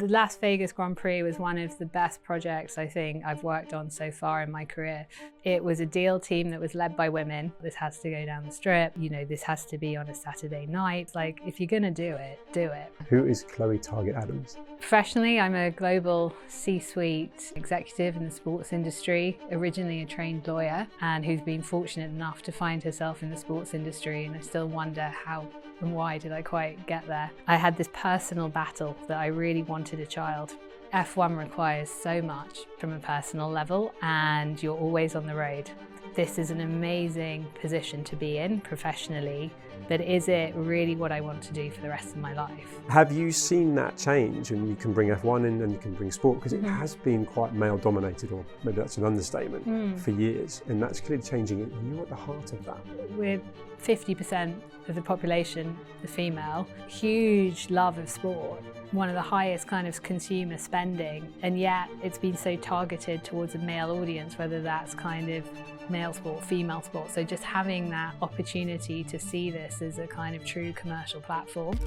The Las Vegas Grand Prix was one of the best projects I think I've worked on so far in my career. It was a deal team that was led by women. This has to go down the strip, this has to be on a Saturday night. Like, if you're gonna do it, do it. Who is Chloe Targett-Adams? Professionally, I'm a global C-suite executive in the sports industry, originally a trained lawyer, and who's been fortunate enough to find herself in the sports industry, and I still wonder how and why did I quite get there. I had this personal battle that I really wanted a child. F1 requires so much from a personal level, and you're always on the road. This is an amazing position to be in professionally, but is it really what I want to do for the rest of my life? Have you seen that change? And you can bring F1 in and you can bring sport, because it has been quite male dominated, or maybe that's an understatement, for years, and that's clearly changing it, and you're at the heart of that. We're 50% of the population, the female, huge love of sport, one of the highest kind of consumer spending, and yet it's been so targeted towards a male audience, whether that's kind of male sport, female sport. So just having that opportunity to see this as a kind of true commercial platform.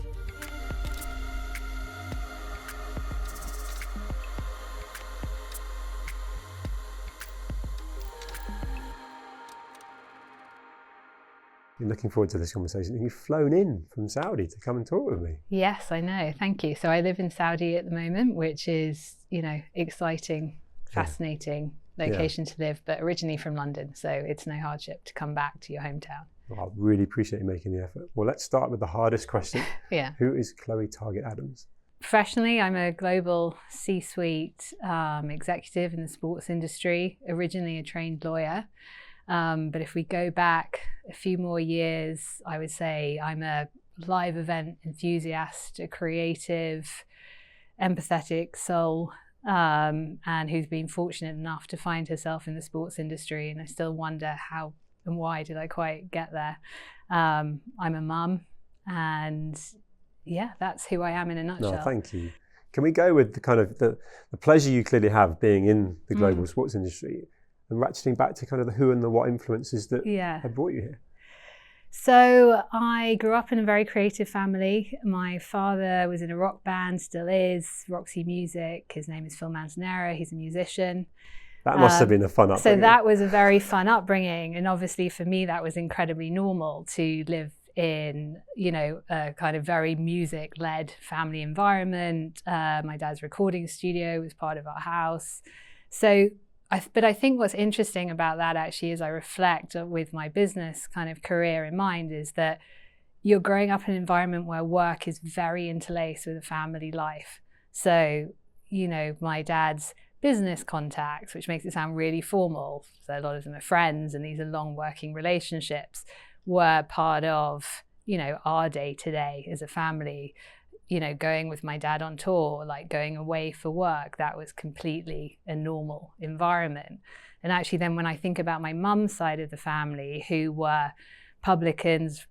I'm looking forward to this conversation. You've flown in from Saudi to come and talk with me. Yes, I know. Thank you. So I live in Saudi at the moment, which is, exciting, fascinating location to live, but originally from London. So it's no hardship to come back to your hometown. Well, I really appreciate you making the effort. Well, let's start with the hardest question. Yeah. Who is Chloe Targett-Adams? Professionally, I'm a global C-suite executive in the sports industry, originally a trained lawyer. But if we go back a few more years, I would say I'm a live event enthusiast, a creative, empathetic soul, and who's been fortunate enough to find herself in the sports industry. And I still wonder how and why did I quite get there. I'm a mum, and yeah, that's who I am in a nutshell. No, thank you. Can we go with the kind of the pleasure you clearly have being in the global sports industry, and ratcheting back to kind of the who and the what influences that have brought you here? So I grew up in a very creative family. My father was in a rock band, still is, Roxy Music. His name is Phil Manzanera. He's a musician. That must have been a fun upbringing. So that was a very fun upbringing. And obviously for me, that was incredibly normal to live in, a kind of very music-led family environment. My dad's recording studio was part of our house. But I think what's interesting about that actually, as I reflect with my business kind of career in mind, is that you're growing up in an environment where work is very interlaced with a family life. So, my dad's business contacts, which makes it sound really formal, so a lot of them are friends and these are long working relationships, were part of, our day-to-day as a family. Going with my dad on tour, like going away for work, that was completely a normal environment. And actually then when I think about my mum's side of the family, who were publicans,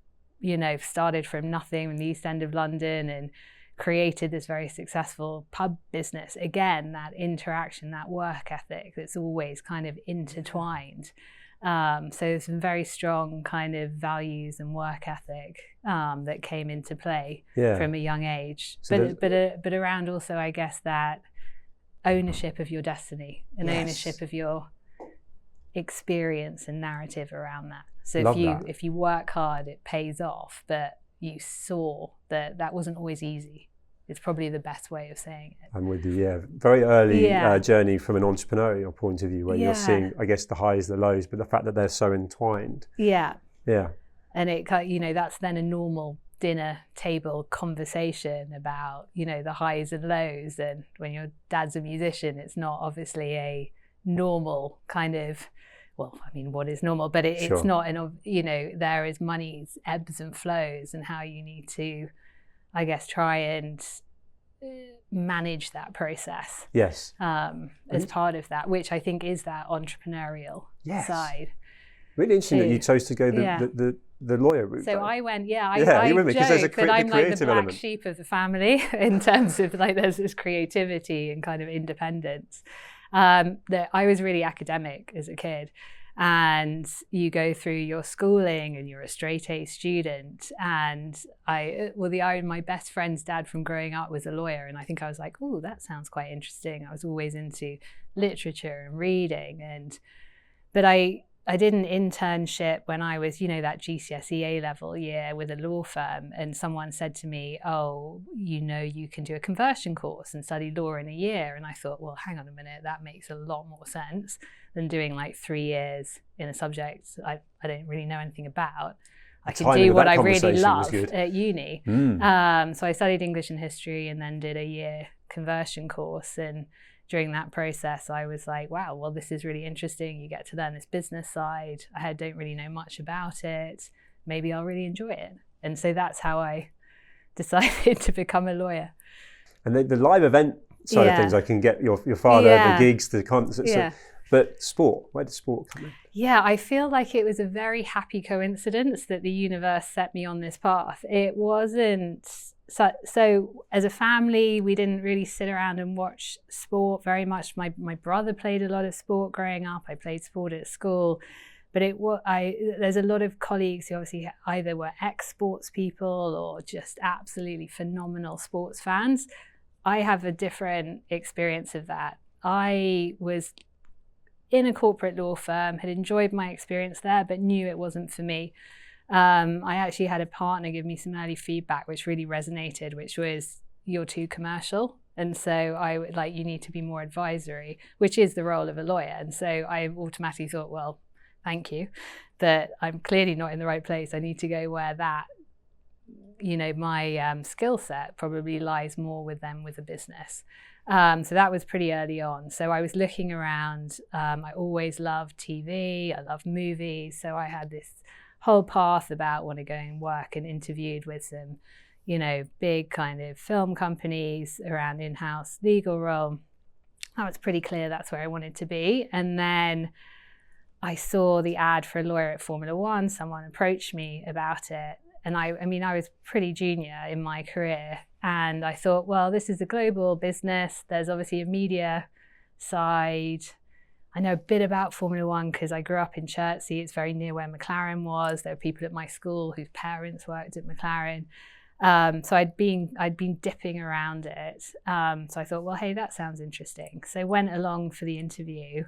started from nothing in the East End of London and created this very successful pub business, again, that interaction, that work ethic that's always kind of intertwined. So there's some very strong kind of values and work ethic that came into play from a young age. So but around also, I guess, that ownership of your destiny and ownership of your experience and narrative around that. So if you work hard, it pays off, but you saw that wasn't always easy. It's probably the best way of saying it. I'm with you, Very early journey from an entrepreneurial point of view, where you're seeing, I guess, the highs, the lows, but the fact that they're so entwined. Yeah. And it, that's then a normal dinner table conversation about, the highs and lows. And when your dad's a musician, it's not obviously a normal kind of, what is normal? But it's not, there is money's ebbs and flows, and how you need to, I guess, try and manage that process. Yes. As part of that, which I think is that entrepreneurial side. Really interesting that you chose to go the lawyer route. So I went, I joke that I'm like the black sheep of the family in terms of there's this creativity and kind of independence. That I was really academic as a kid. and you go through your schooling and you're a straight A student. And my best friend's dad from growing up was a lawyer, and I think I was like, oh, that sounds quite interesting. I was always into literature and reading, but I did an internship when I was, that GCSE A-level year with a law firm, and someone said to me, oh, you can do a conversion course and study law in a year. And I thought, well, hang on a minute, that makes a lot more sense than doing like 3 years in a subject I don't really know anything about. I could do what I really love at uni. So I studied English and history and then did a year conversion course. And during that process, I was like, wow, well, this is really interesting. You get to learn this business side. I don't really know much about it. Maybe I'll really enjoy it. And so that's how I decided to become a lawyer. And the live event side of things, I can get your father, the gigs, the concerts. Yeah. But sport, where did sport come in? Yeah, I feel like it was a very happy coincidence that the universe set me on this path. It wasn't... So as a family, we didn't really sit around and watch sport very much. My brother played a lot of sport growing up. I played sport at school. But there's a lot of colleagues who obviously either were ex-sports people or just absolutely phenomenal sports fans. I have a different experience of that. I was in a corporate law firm, had enjoyed my experience there, but knew it wasn't for me. I actually had a partner give me some early feedback which really resonated, which was, you're too commercial. And so I would you need to be more advisory, which is the role of a lawyer. And so I automatically thought, well, thank you, but I'm clearly not in the right place. I need to go where that, my skill set probably lies more with them with a business. So that was pretty early on. So I was looking around. I always loved TV. I loved movies. So I had this whole path about want to go and work, and interviewed with some, big kind of film companies around in-house legal role. That was pretty clear that's where I wanted to be. And then I saw the ad for a lawyer at Formula One. Someone approached me about it. And I was pretty junior in my career. And I thought, well, this is a global business. There's obviously a media side. I know a bit about Formula One because I grew up in Chertsey. It's very near where McLaren was. There were people at my school whose parents worked at McLaren. So I'd been dipping around it. So I thought, well, hey, that sounds interesting. So I went along for the interview.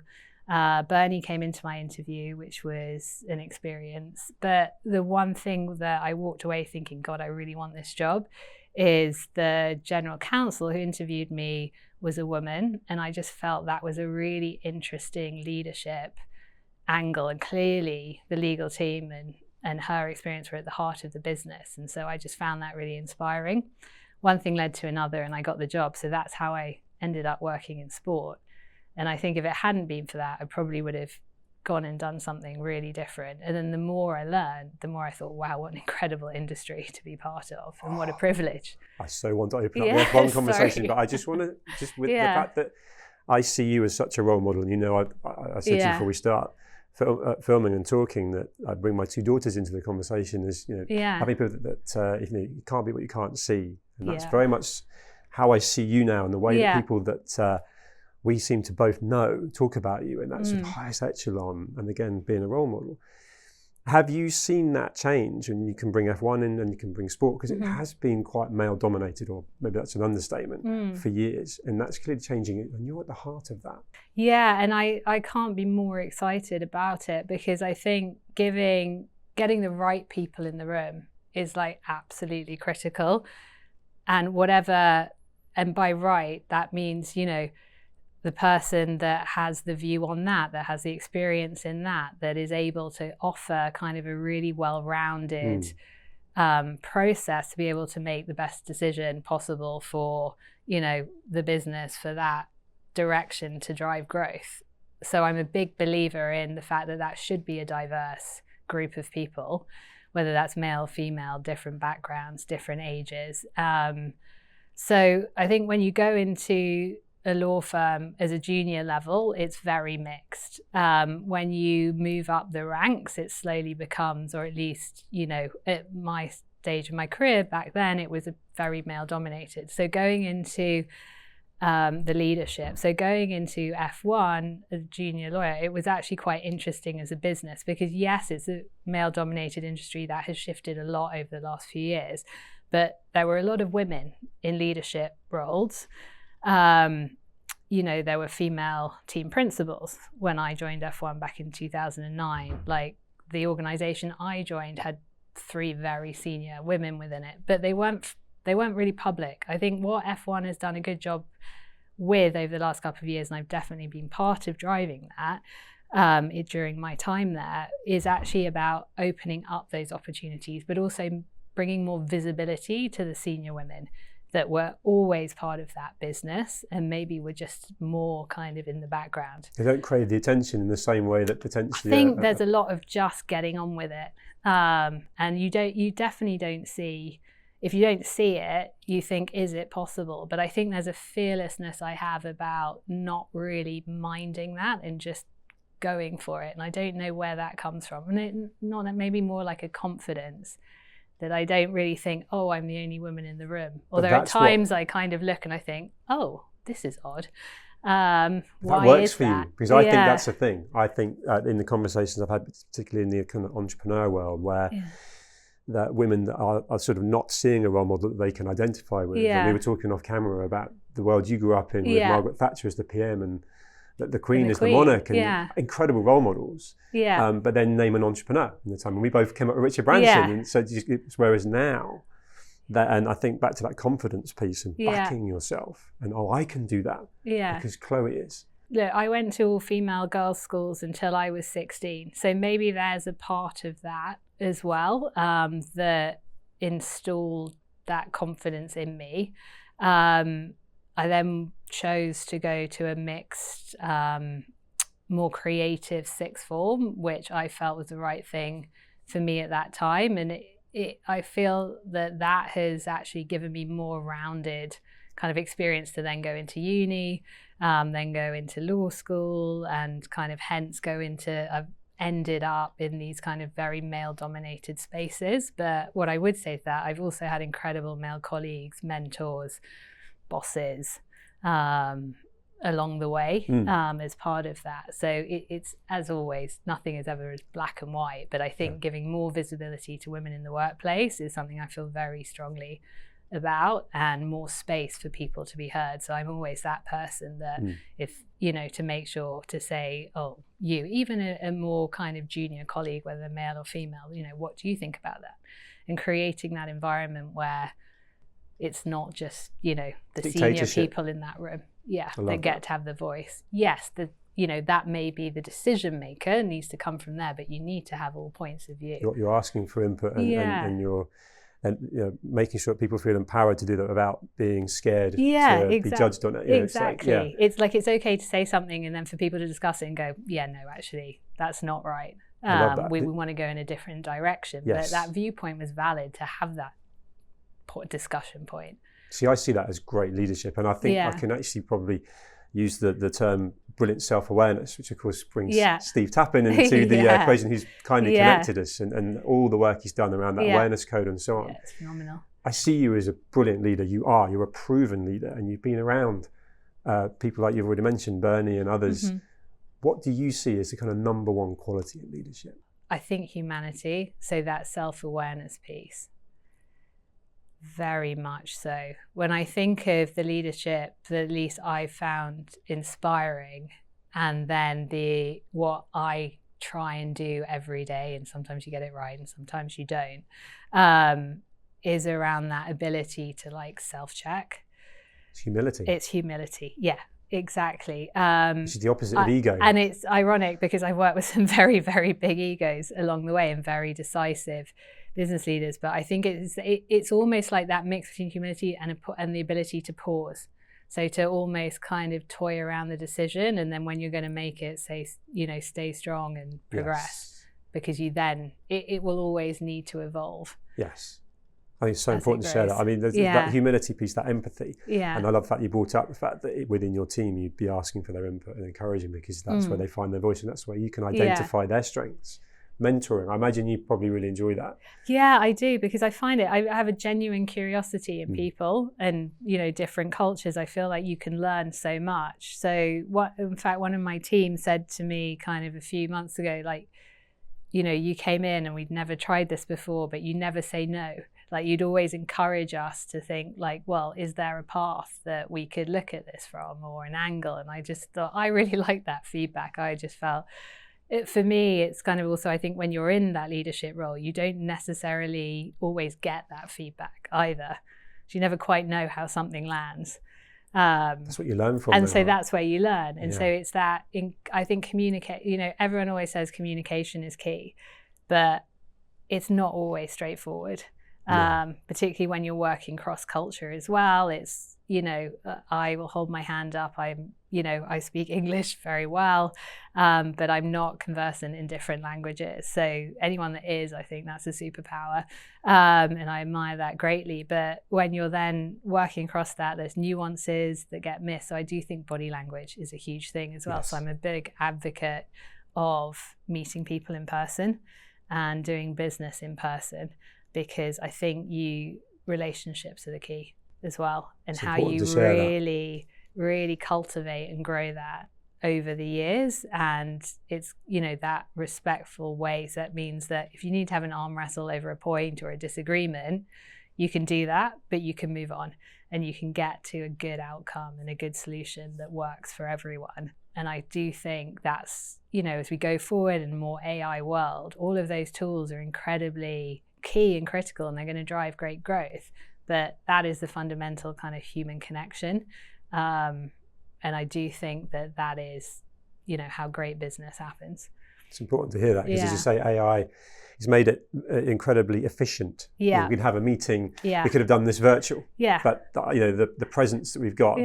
Bernie came into my interview, which was an experience. But the one thing that I walked away thinking, God, I really want this job, is the general counsel who interviewed me was a woman. And I just felt that was a really interesting leadership angle. And clearly the legal team and her experience were at the heart of the business. And so I just found that really inspiring. One thing led to another and I got the job. So that's how I ended up working in sport. And I think if it hadn't been for that, I probably would have gone and done something really different. And then the more I learned, the more I thought, wow, what an incredible industry to be part of, and what a privilege. I so want to open up the F1 conversation, but I just want to, with the fact that I see you as such a role model, and I said to you before we start filming and talking that I bring my 2 daughters into the conversation as, having people that you can't be what you can't see. And that's very much how I see you now, and the way that people that we seem to both know talk about you in that sort of highest echelon, and again being a role model. Have you seen that change? And you can bring F1 in and you can bring sport, because it has been quite male dominated, or maybe that's an understatement, for years, and that's clearly changing it, and you're at the heart of that. Yeah, and I can't be more excited about it, because I think getting the right people in the room is absolutely critical. And by right, that means, the person that has the view on that has the experience in that is able to offer kind of a really well-rounded process to be able to make the best decision possible for, the business, for that direction to drive growth. So I'm a big believer in the fact that should be a diverse group of people, whether that's male, female, different backgrounds, different ages. So I think when you go into a law firm as a junior level, it's very mixed. When you move up the ranks, it slowly becomes, or at least, at my stage of my career back then, it was a very male dominated. So going into the leadership. So going into F1 as a junior lawyer, it was actually quite interesting as a business because yes, it's a male-dominated industry that has shifted a lot over the last few years, but there were a lot of women in leadership roles. There were female team principals when I joined F1 back in 2009. Like the organization I joined had 3 very senior women within it, but they weren't really public. I think what F1 has done a good job with over the last couple of years, and I've definitely been part of driving that during my time there, is actually about opening up those opportunities, but also bringing more visibility to the senior women that were always part of that business and maybe were just more kind of in the background. They don't crave the attention in the same way that potentially... I think there's a lot of just getting on with it. And you definitely don't see... If you don't see it, you think, is it possible? But I think there's a fearlessness I have about not really minding that and just going for it. And I don't know where that comes from. And maybe more like a confidence that I don't really think, oh, I'm the only woman in the room. Although at times I kind of look and I think, oh, this is odd. That works for you, because I think that's the thing. I think in the conversations I've had, particularly in the kind of entrepreneur world, where that women that are sort of not seeing a role model that they can identify with. And we were talking off camera about the world you grew up in with Margaret Thatcher as the PM and the Queen as the monarch, and incredible role models. But then name an entrepreneur in the time. And we both came up with Richard Branson. And so it's whereas now, and I think back to that confidence piece and backing yourself and, I can do that because Chloe is. Look, I went to all female girls' schools until I was 16. So maybe there's a part of that as well that installed that confidence in me. I then chose to go to a mixed, more creative sixth form, which I felt was the right thing for me at that time. And I feel that has actually given me more rounded kind of experience to then go into uni, then go into law school, and kind of hence I've ended up in these kind of very male-dominated spaces. But what I would say is that I've also had incredible male colleagues, mentors, bosses along the way as part of that. So it's, as always, nothing is ever as black and white, but I think giving more visibility to women in the workplace is something I feel very strongly about, and more space for people to be heard. So I'm always that person that if, to make sure to say, even a more kind of junior colleague, whether male or female, what do you think about that? And creating that environment where it's not just, the senior people in that room, that get to have the voice. Yes, that may be the decision maker, needs to come from there, but you need to have all points of view. You're asking for input and you're making sure people feel empowered to do that without being scared to be judged on it. Exactly. It's like it's okay to say something and then for people to discuss it and go, no, actually, that's not right. We want to go in a different direction. But that viewpoint was valid to have that discussion point. See, I see that as great leadership, and I think I can actually probably use the term brilliant self-awareness, which of course brings Steve Tappin into the equation, who's kindly connected us, and all the work he's done around that awareness code and so on. Yeah, it's phenomenal. I see you as a brilliant leader. You're a proven leader, and you've been around people like you've already mentioned, Bernie and others. What do you see as the kind of number one quality in leadership? I think humanity, so that self-awareness piece. Very much so. When I think of the leadership that at least I found inspiring, and then what I try and do every day, and sometimes you get it right and sometimes you don't, is around that ability to self-check. It's humility. It's humility. Yeah, exactly. Which is the opposite of ego. And it's ironic because I've worked with some very, very big egos along the way and very decisive business leaders, but I think it's almost like that mix between humility and the ability to pause. So to almost kind of toy around the decision, and then when you're going to make it, say, stay strong and progress, because it will always need to evolve. Yes. I think it's so important to share that. I mean, there's that humility piece, that empathy. Yeah. And I love the fact you brought up the fact that within your team, you'd be asking for their input and encouraging, because that's where they find their voice, and that's where you can identify their strengths mentoring. I imagine you probably really enjoy that. Yeah, I do, because I find I have a genuine curiosity in people and, different cultures. I feel like you can learn so much. So in fact, one of my team said to me kind of a few months ago, like, you came in and we'd never tried this before, but you never say no. Like, you'd always encourage us to think like, well, is there a path that we could look at this from, or an angle? And I just thought, I really liked that feedback. I just felt, for me, it's kind of also, I think when you're in that leadership role, you don't necessarily always get that feedback either. So you never quite know how something lands. That's what you learn from. And so that's where you learn. And so it's that, I think everyone always says communication is key, but it's not always straightforward. Particularly when you're working cross culture as well. It's, I will hold my hand up. I speak English very well, but I'm not conversant in different languages. So anyone that is, I think that's a superpower. And I admire that greatly. But when you're then working across that, there's nuances that get missed. So I do think body language is a huge thing as well. Yes. So I'm a big advocate of meeting people in person and doing business in person, because I think relationships are the key as well, and how you really cultivate and grow that over the years. And it's, that respectful way. So that means that if you need to have an arm wrestle over a point or a disagreement, you can do that, but you can move on and you can get to a good outcome and a good solution that works for everyone. And I do think that's, as we go forward in a more AI world, all of those tools are incredibly key and critical, and they're going to drive great growth. But that is the fundamental kind of human connection. And I do think that is, how great business happens. It's important to hear that, because as you say, AI has made it incredibly efficient. Yeah. We could have a meeting. Yeah. We could have done this virtual. Yeah. But the presence that we've got,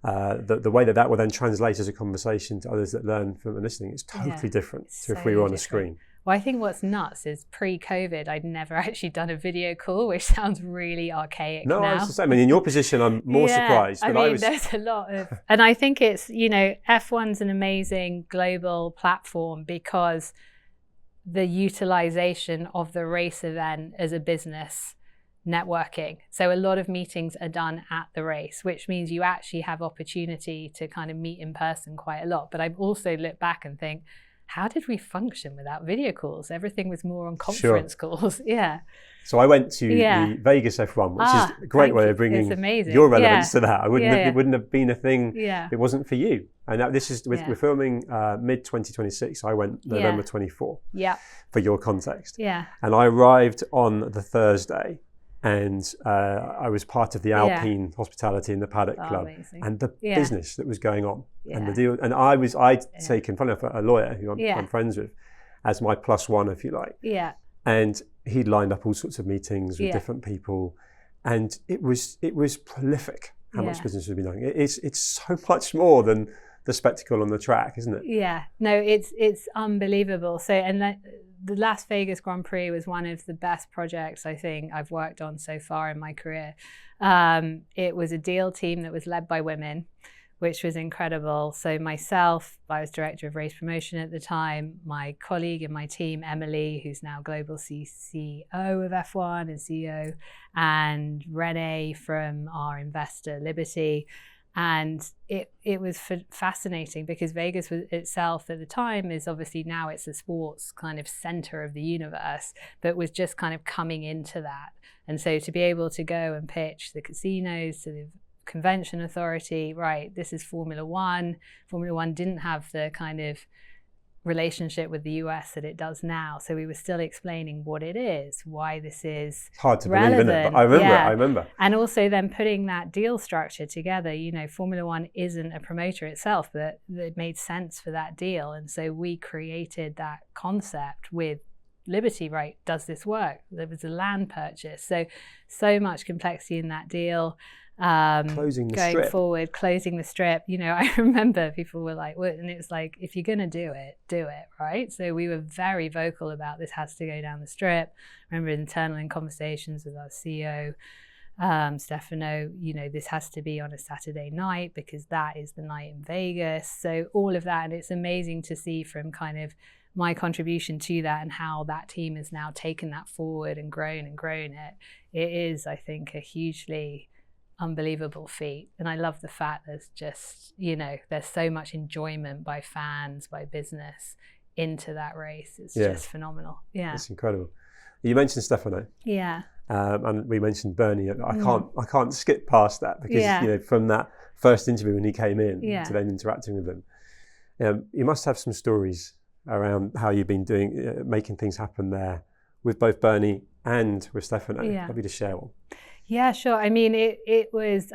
the way that will then translate as a conversation to others that learn from listening is totally different to if we were on a screen. Well, I think what's nuts is pre-COVID, I'd never actually done a video call, which sounds really archaic now. No, it's the same. I mean, in your position, I'm more surprised. But there's a lot of... And I think it's, F1's an amazing global platform because the utilization of the race event as a business networking. So a lot of meetings are done at the race, which means you actually have opportunity to kind of meet in person quite a lot. But I also look back and think, how did we function without video calls? Everything was more on conference calls. Yeah. So I went to the Vegas F1, which is a great way of bringing your relevance to that. It wouldn't have been a thing if it wasn't for you. And now this is, we're filming mid-2026. I went November 24 for your context. Yeah. And I arrived on the Thursday, and I was part of the Alpine hospitality in the Paddock Club, and the business that was going on, and the deal. And I'd taken, funny enough, a lawyer who I'm friends with, as my +1, if you like. Yeah. And he'd lined up all sorts of meetings with different people, and it was prolific how much business we've been doing. It's so much more than the spectacle on the track, isn't it? Yeah. No, it's unbelievable. So, and the Las Vegas Grand Prix was one of the best projects I think I've worked on so far in my career. It was a deal team that was led by women, which was incredible. So myself, I was director of race promotion at the time, my colleague in my team, Emily, who's now global CCO of F1 and CEO, and Renee from our investor, Liberty. And it was fascinating because Vegas was itself at the time is obviously now it's a sports kind of center of the universe, but was just kind of coming into that. And so to be able to go and pitch the casinos to the convention authority, right, this is Formula One. Formula One didn't have the kind of relationship with the US that it does now. So we were still explaining what it is, why this is hard to relevant. Believe in it, but I remember. And also then putting that deal structure together, Formula One isn't a promoter itself, but it made sense for that deal. And so we created that concept with Liberty, right? Does this work? There was a land purchase. So much complexity in that deal. Closing the going strip. Forward, closing the strip. I remember people were like, well, and it was like, if you're going to do it, right? So we were very vocal about this has to go down the strip. I remember internal in conversations with our CEO, Stefano, this has to be on a Saturday night because that is the night in Vegas. So all of that, and it's amazing to see from kind of my contribution to that and how that team has now taken that forward and grown it. It is, I think, a hugely unbelievable feat. And I love the fact there's just, there's so much enjoyment by fans, by business into that race. It's just phenomenal. Yeah. It's incredible. You mentioned Stefano. Yeah. And we mentioned Bernie. I can't skip past that because from that first interview when he came in to then interacting with them, you must have some stories around how you've been doing, making things happen there with both Bernie and with Stefano. Happy to share one. Yeah, sure. I mean,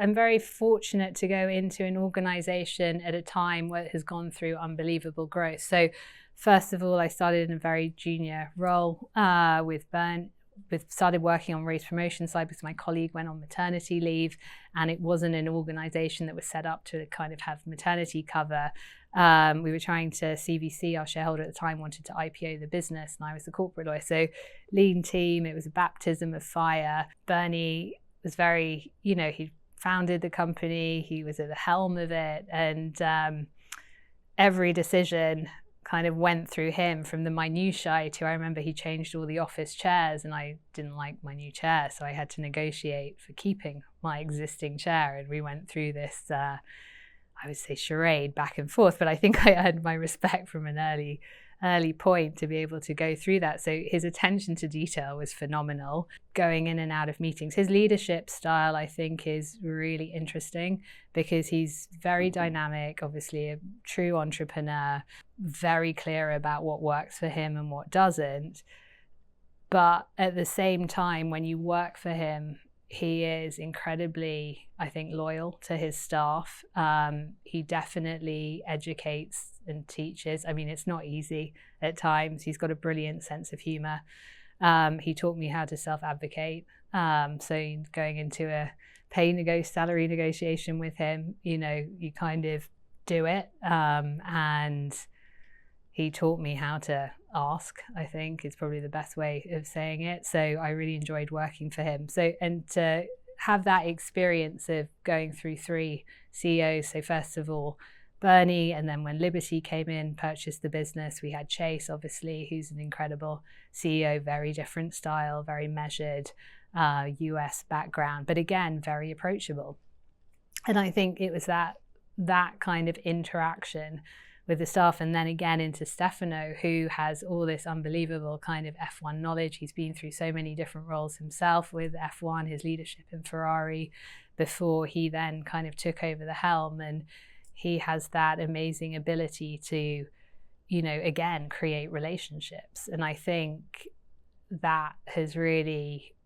I'm very fortunate to go into an organization at a time where it has gone through unbelievable growth. So first of all, I started in a very junior role with Bernie. Started working on race promotion side because my colleague went on maternity leave, and it wasn't an organization that was set up to kind of have maternity cover. We were trying to, CVC, our shareholder at the time, wanted to IPO the business, and I was the corporate lawyer. So lean team, it was a baptism of fire. Bernie was very, he founded the company, he was at the helm of it, and every decision kind of went through him, from the minutiae to, I remember he changed all the office chairs and I didn't like my new chair, so I had to negotiate for keeping my existing chair, and we went through this I would say charade back and forth, but I think I earned my respect from an early point to be able to go through that. So his attention to detail was phenomenal, going in and out of meetings. His leadership style, I think, is really interesting because he's very dynamic, obviously a true entrepreneur, very clear about what works for him and what doesn't. But at the same time, when you work for him, he is incredibly, I think, loyal to his staff. He definitely educates and teaches. I mean, it's not easy at times. He's got a brilliant sense of humor. He taught me how to self-advocate. So going into a salary negotiation with him, you kind of do it. And he taught me how to ask, I think, is probably the best way of saying it. So I really enjoyed working for him. So, and to have that experience of going through 3 CEOs. So first of all, Bernie, and then when Liberty came in, purchased the business, we had Chase, obviously, who's an incredible CEO, very different style, very measured, US background, but again, very approachable. And I think it was that kind of interaction with the staff, and then again into Stefano, who has all this unbelievable kind of F1 knowledge. He's been through so many different roles himself with F1, his leadership in Ferrari, before he then kind of took over the helm. And he has that amazing ability to, again, create relationships. And I think that has really,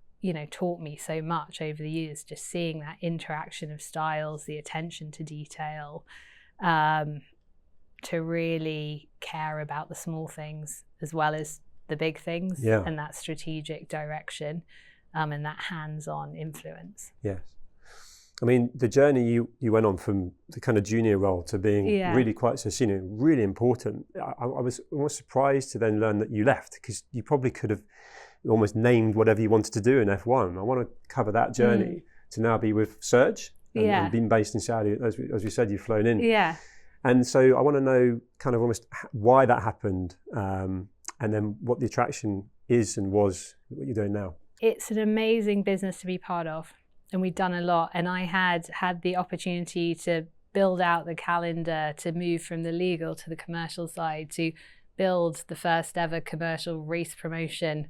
taught me so much over the years, just seeing that interaction of styles, the attention to detail, to really care about the small things as well as the big things, and that strategic direction, and that hands-on influence. Yes. I mean, the journey you went on from the kind of junior role to being really quite so senior, really important. I was almost surprised to then learn that you left, because you probably could have almost named whatever you wanted to do in F1. I want to cover that journey to now be with Serge and being based in Saudi. As we said, you've flown in. Yeah. And so I want to know kind of almost why that happened, and then what the attraction is and was, what you're doing now. It's an amazing business to be part of, and we've done a lot. And I had the opportunity to build out the calendar, to move from the legal to the commercial side, to build the first ever commercial race promotion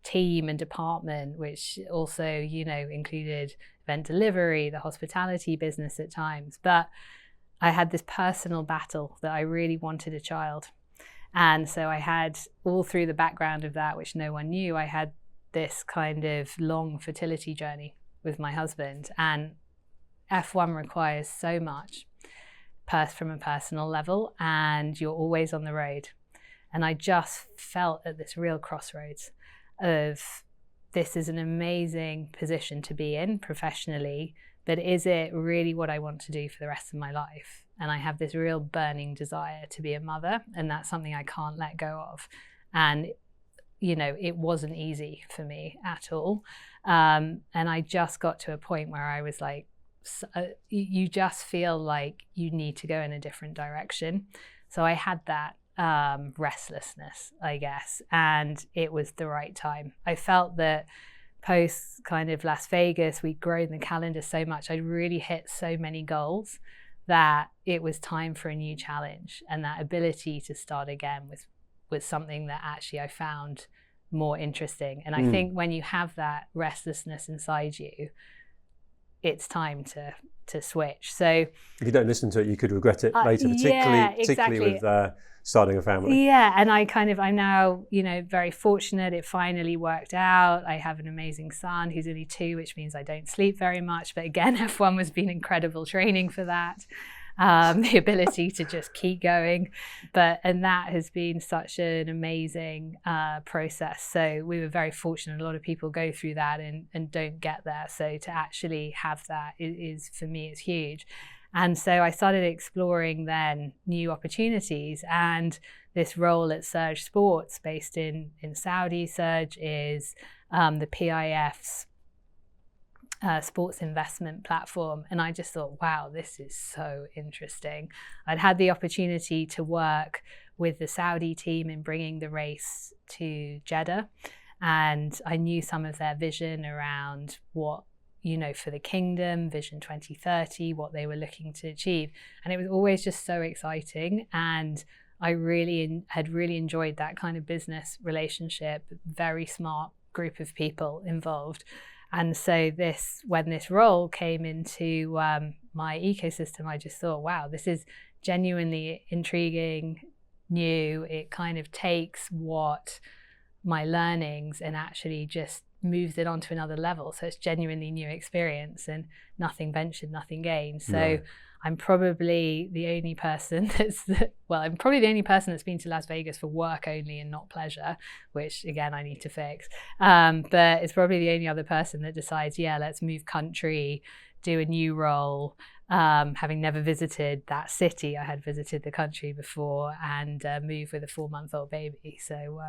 team and department, which also, included event delivery, the hospitality business at times. But I had this personal battle that I really wanted a child. And so I had, all through the background of that, which no one knew, I had this kind of long fertility journey with my husband. And F1 requires so much from a personal level, and you're always on the road. And I just felt at this real crossroads of, this is an amazing position to be in professionally, but is it really what I want to do for the rest of my life? And I have this real burning desire to be a mother, and that's something I can't let go of. And, it wasn't easy for me at all. And I just got to a point where I was like, you just feel like you need to go in a different direction. So I had that restlessness, I guess, and it was the right time. I felt that post kind of Las Vegas, we'd grown the calendar so much, I'd really hit so many goals that it was time for a new challenge. And that ability to start again was something that actually I found more interesting. And I think when you have that restlessness inside you, it's time to switch. So if you don't listen to it, you could regret it later, particularly with starting a family. Yeah, and I'm now, very fortunate. It finally worked out. I have an amazing son who's only 2, which means I don't sleep very much. But again, F1 has been incredible training for that. The ability to just keep going. And that has been such an amazing process. So we were very fortunate. A lot of people go through that and don't get there. So to actually have that is for me, is huge. And so I started exploring then new opportunities, and this role at Surge Sports based in Saudi. Surge is the PIF's sports investment platform. And I just thought, wow, this is so interesting. I'd had the opportunity to work with the Saudi team in bringing the race to Jeddah. And I knew some of their vision around what, for the kingdom, Vision 2030, what they were looking to achieve. And it was always just so exciting. And I had really enjoyed that kind of business relationship, very smart group of people involved. And so when this role came into my ecosystem, I just thought, wow, this is genuinely intriguing, new. It kind of takes what my learnings and actually just moves it onto another level. So it's genuinely new experience, and nothing ventured, nothing gained. So I'm probably the only person that's been to Las Vegas for work only and not pleasure, which again, I need to fix. But it's probably the only other person that decides, let's move country, do a new role. Having never visited that city, I had visited the country before, and moved with a 4-month-old baby. So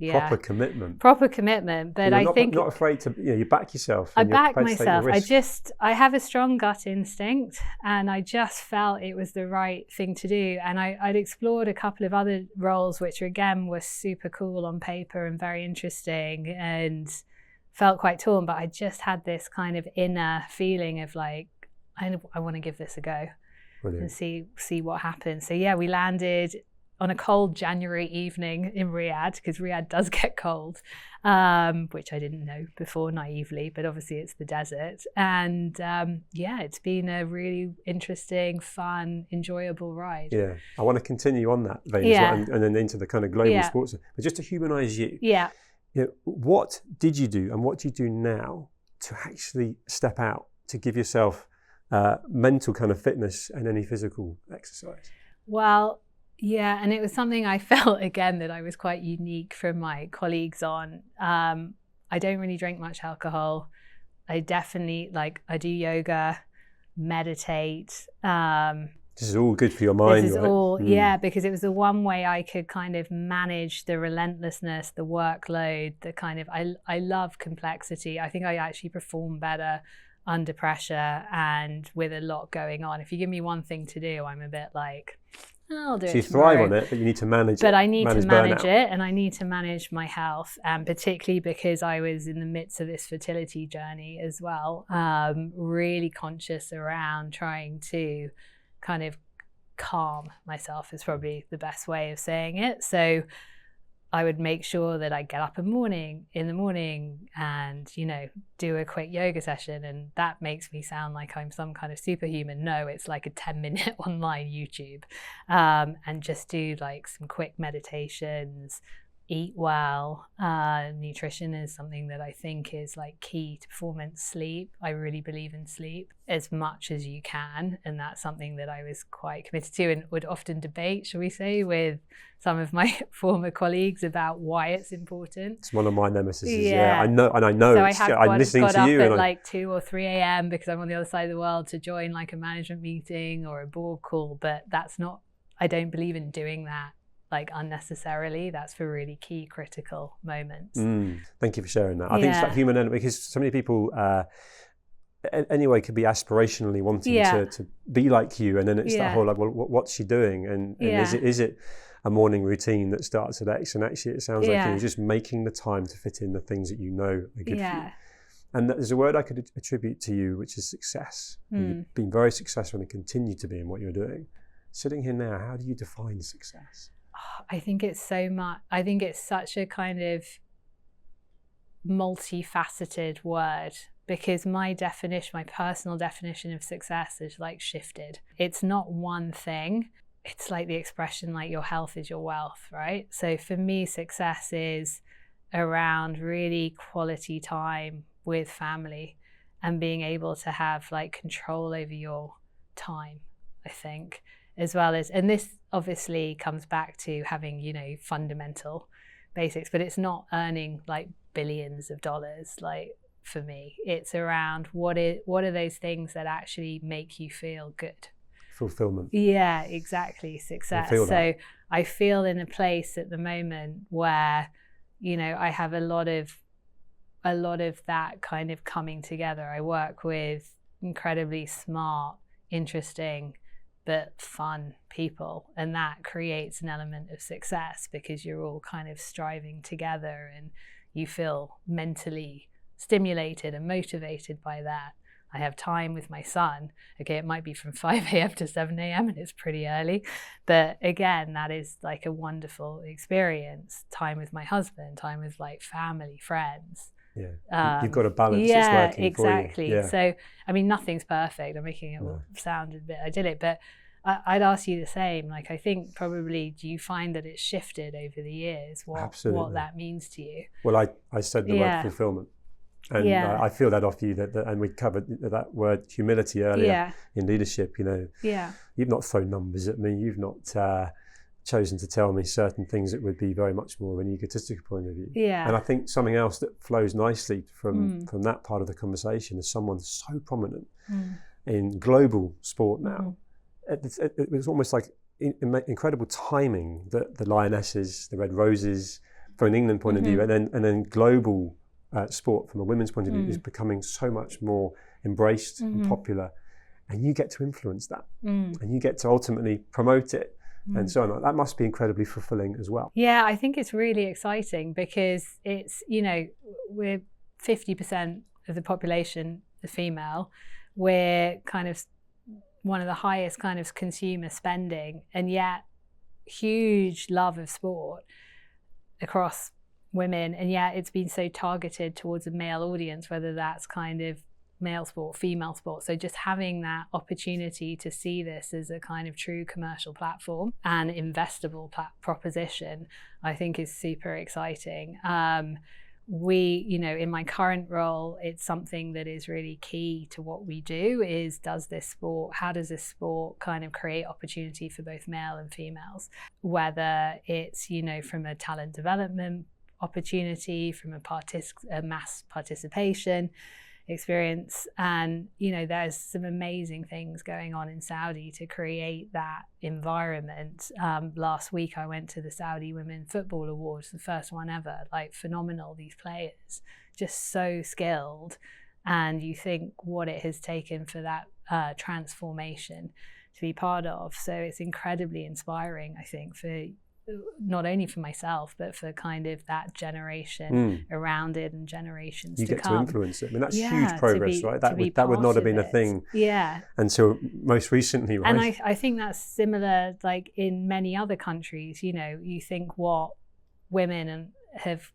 proper commitment. But I think not afraid to, you back yourself. I back myself. I have a strong gut instinct, and I just felt it was the right thing to do. And I'd explored a couple of other roles, which again were super cool on paper and very interesting, and felt quite torn. But I just had this kind of inner feeling of like, I want to give this a go. Brilliant. And see what happens. So we landed on a cold January evening in Riyadh, because Riyadh does get cold, which I didn't know before naively, but obviously it's the desert. And it's been a really interesting, fun, enjoyable ride. Yeah, I want to continue on that vein as well, and then into the kind of global sports. But just to humanize you, what did you do and what do you do now to actually step out, to give yourself mental kind of fitness and any physical exercise? Well, and it was something I felt again that I was quite unique from my colleagues on. I don't really drink much alcohol. I definitely I do yoga, meditate. This is all good for your mind, this is right? all, because it was the one way I could kind of manage the relentlessness, the workload, the kind of, I love complexity. I think I actually perform better under pressure and with a lot going on. If you give me one thing to do, I'm a bit like, I'll do it. So you thrive on it, but you need to manage it. But I need to manage it, and I need to manage my health, and particularly because I was in the midst of this fertility journey as well, really conscious around trying to kind of calm myself is probably the best way of saying it. So I would make sure that I get up in the morning and, do a quick yoga session. And that makes me sound like I'm some kind of superhuman. No, it's like a 10-minute online YouTube, and just do some quick meditations, eat well. Nutrition is something that I think is key to performance. Sleep. I really believe in sleep as much as you can. And that's something that I was quite committed to and would often debate, shall we say, with some of my former colleagues about why it's important. It's one of my nemesis. I know. So I'm listening to you. Got up at 2 or 3 a.m. because I'm on the other side of the world to join a management meeting or a board call. But that's not, I don't believe in doing that like unnecessarily. That's for really key critical moments. Thank you for sharing that. I think it's that human element, because so many people anyway could be aspirationally wanting to be like you, and then it's that whole like, well, what's she doing, and is it a morning routine that starts at X, and actually it sounds like you're just making the time to fit in the things that you know are good for you. And there's a word I could attribute to you, which is success. You've been very successful and continue to be in what you're doing. Sitting here now, how do you define success? I think it's such a kind of multifaceted word, because my personal definition of success is like shifted. It's not one thing. It's like the expression, like your health is your wealth, right? So for me, success is around really quality time with family and being able to have like control over your time, I think, as well as, and this obviously comes back to having, you know, fundamental basics, but it's not earning like billions of dollars. Like for me, it's around what are those things that actually make you feel good. Fulfillment. Yeah, exactly. Success. So I feel in a place at the moment where, you know, I have a lot of that kind of coming together. I work with incredibly smart, interesting, but fun people, and that creates an element of success because you're all kind of striving together and you feel mentally stimulated and motivated by that. I have time with my son. Okay, it might be from 5 a.m. to 7 a.m. and it's pretty early, but again, that is like a wonderful experience. Time with my husband, time with like family, friends. Yeah, you've got a balance that's working exactly. for you. Yeah. So, I mean, nothing's perfect. I'm making it sound a bit idyllic, but I'd ask you the same. Like, I think probably, do you find that it's shifted over the years? What that means to you? Well, I said the word fulfillment, and I feel that off you. That and we covered that word humility earlier in leadership. You know, you've not thrown numbers at me. You've not chosen to tell me certain things that would be very much more of an egotistical point of view. Yeah. And I think something else that flows nicely from that part of the conversation is someone so prominent in global sport now. It was almost like incredible timing that the Lionesses, the Red Roses, from an England point of view, and then global sport from a women's point of view is becoming so much more embraced and popular, and you get to influence that, and you get to ultimately promote it. And so on. That must be incredibly fulfilling as well. Yeah, I think it's really exciting because it's, you know, we're 50% of the population are female. We're kind of one of the highest kind of consumer spending, and yet huge love of sport across women. And yet it's been so targeted towards a male audience, whether that's kind of male sport, female sport. So just having that opportunity to see this as a kind of true commercial platform and investable proposition, I think is super exciting. We, you know, in my current role, it's something that is really key to what we do is how does this sport kind of create opportunity for both male and females, whether it's, you know, from a talent development opportunity, from a mass participation experience. And, you know, there's some amazing things going on in Saudi to create that environment. Last week I went to the Saudi Women Football Awards, the first one ever. Like, phenomenal, these players, just so skilled. And you think what it has taken for that transformation to be part of. So it's incredibly inspiring, I think, for not only for myself, but for kind of that generation around it and generations to come. You get to influence it. I mean, that's huge progress, right? That would not have been a thing until most recently, right? And I think that's similar, like in many other countries. You know, you think what women have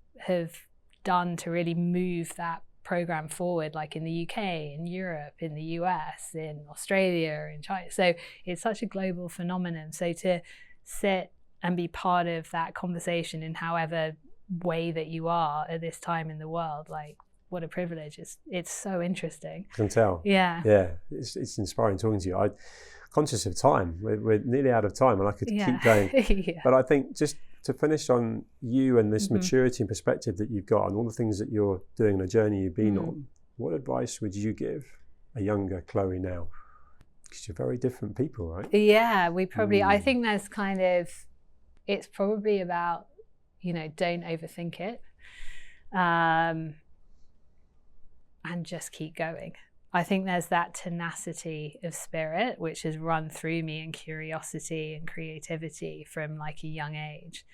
done to really move that program forward, like in the UK, in Europe, in the US, in Australia, in China. So it's such a global phenomenon. So to sit and be part of that conversation in however way that you are at this time in the world, like, what a privilege. It's so interesting. I can tell. Yeah, it's inspiring talking to you. I'm conscious of time. We're nearly out of time, and I could keep going. But I think just to finish on you and this maturity and perspective that you've got and all the things that you're doing and the journey you've been on, what advice would you give a younger Chloe now? Because you're very different people, right? Yeah, we probably, I think there's kind of it's probably about, don't overthink it, and just keep going. I think there's that tenacity of spirit which has run through me, and curiosity and creativity from like a young age.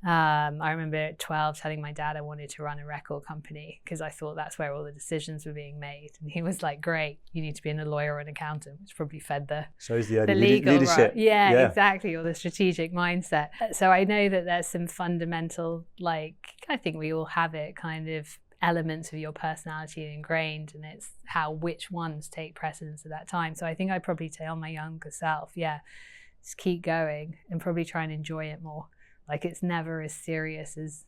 I remember at 12 telling my dad I wanted to run a record company because I thought that's where all the decisions were being made. And he was like, great, you need to be a lawyer or an accountant, which probably fed the legal leadership. Right? Yeah, exactly, or the strategic mindset. So I know that there's some fundamental, I think we all have it, kind of elements of your personality ingrained, and it's which ones take precedence at that time. So I think I'd probably tell my younger self, just keep going and probably try and enjoy it more. It's never as serious as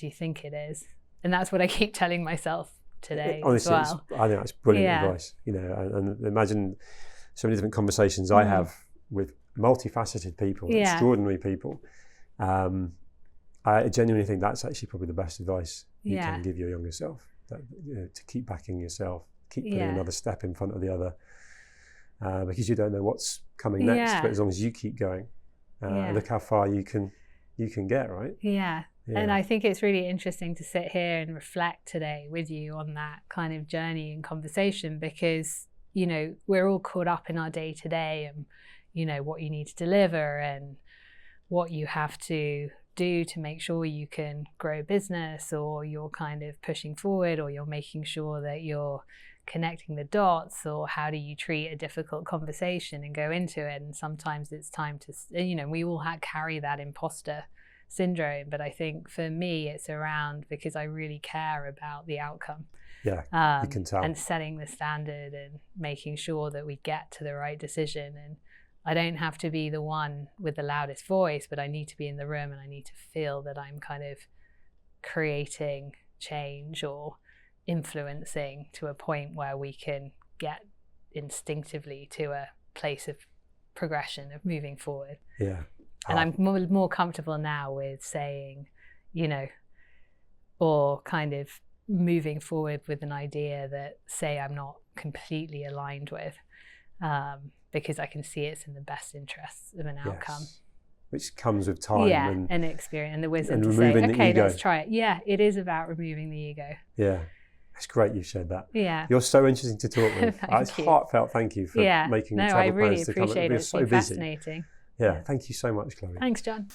you think it is. And that's what I keep telling myself today. Honestly, as well. I think that's brilliant advice. And imagine so many different conversations I have with multifaceted people, extraordinary people. I genuinely think that's actually probably the best advice you can give your younger self. That, to keep backing yourself, keep putting another step in front of the other, because you don't know what's coming next. But as long as you keep going, look how far you can get, right? Yeah. And I think it's really interesting to sit here and reflect today with you on that kind of journey and conversation, because we're all caught up in our day to day, and what you need to deliver and what you have to do to make sure you can grow a business, or you're kind of pushing forward, or you're making sure that you're connecting the dots, or how do you treat a difficult conversation and go into it. And sometimes it's time to, we all carry that imposter syndrome, but I think for me it's around because I really care about the outcome. You can tell. And setting the standard and making sure that we get to the right decision. And I don't have to be the one with the loudest voice, but I need to be in the room, and I need to feel that I'm kind of creating change or influencing to a point where we can get instinctively to a place of progression, of moving forward. And I'm more comfortable now with saying, or kind of moving forward with an idea that, say, I'm not completely aligned with, because I can see it's in the best interests of an outcome. Which comes with time and experience and the wisdom to say, okay, let's try it. It is about removing the ego. It's great you shared that. You're so interesting to talk with. It's heartfelt. Thank you for making the travel plans to come. I really appreciate it. It's been fascinating. Thank you so much, Chloe. Thanks, John.